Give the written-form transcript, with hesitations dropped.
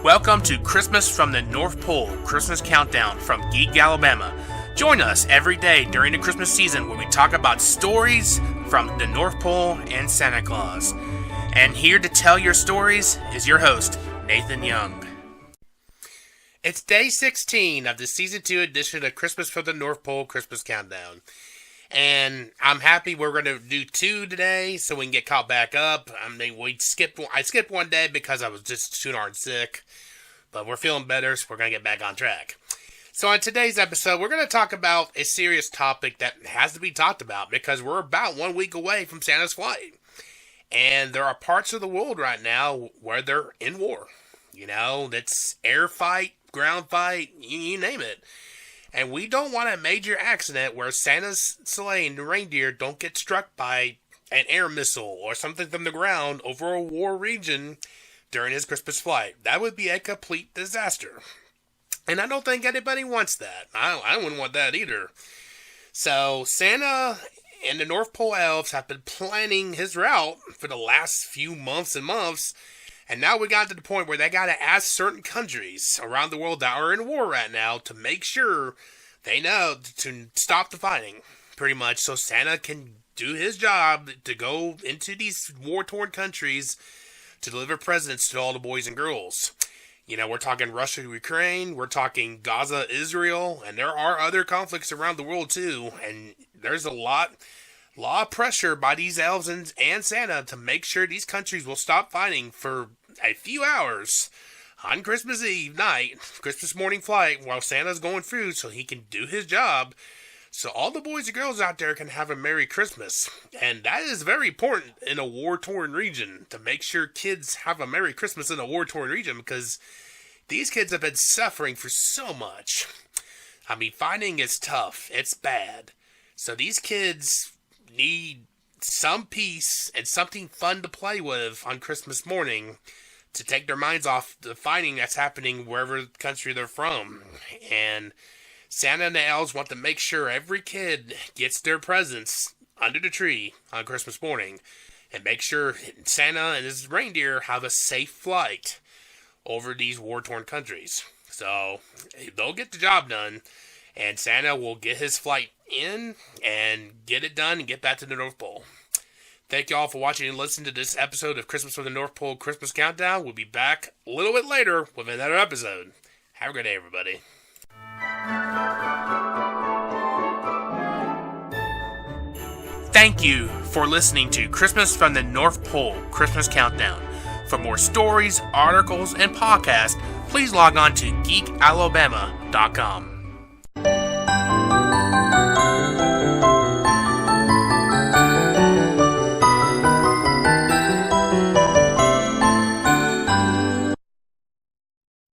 Welcome to Christmas from the North Pole, Christmas Countdown from Geek, Alabama. Join us every day during the Christmas season where we talk about stories from the North Pole and Santa Claus. And here to tell your stories is your host, Nathan Young. It's day 16 of the Season 2 edition of Christmas from the North Pole, Christmas Countdown. And I'm happy we're going to do 2 today so we can get caught back up. I mean, I skipped one day because I was just too darn sick. But we're feeling better, so we're going to get back on track. So on today's episode, we're going to talk about a serious topic that has to be talked about because we're about 1 week away from Santa's flight. And there are parts of the world right now where they're in war. You know, that's air fight, ground fight, you name it. And we don't want a major accident where Santa's sleigh and the reindeer don't get struck by an air missile or something from the ground over a war region during his Christmas flight. That would be a complete disaster. And I don't think anybody wants that. I wouldn't want that either. So Santa and the North Pole elves have been planning his route for the last few months and months. And now we got to the point where they got to ask certain countries around the world that are in war right now to make sure they know to stop the fighting, pretty much, so Santa can do his job to go into these war-torn countries to deliver presents to all the boys and girls. You know, we're talking Russia, Ukraine, we're talking Gaza, Israel, and there are other conflicts around the world too, and there's a lot of pressure by these elves and Santa to make sure these countries will stop fighting for a few hours on Christmas Eve night, Christmas morning flight, while Santa's going through so he can do his job, so all the boys and girls out there can have a Merry Christmas. And that is very important in a war-torn region, to make sure kids have a Merry Christmas in a war-torn region, because these kids have been suffering for so much. I mean, fighting is tough. It's bad. So these kids need some peace and something fun to play with on Christmas morning to take their minds off the fighting that's happening wherever country they're from. And Santa and the elves want to make sure every kid gets their presents under the tree on Christmas morning, and make sure Santa and his reindeer have a safe flight over these war-torn countries. So they'll get the job done, and Santa will get his flight in and get it done and get back to the North Pole. Thank you all for watching and listening to this episode of Christmas from the North Pole Christmas Countdown. We'll be back a little bit later with another episode. Have a great day, everybody. Thank you for listening to Christmas from the North Pole Christmas Countdown. For more stories, articles, and podcasts, please log on to geekalabama.com.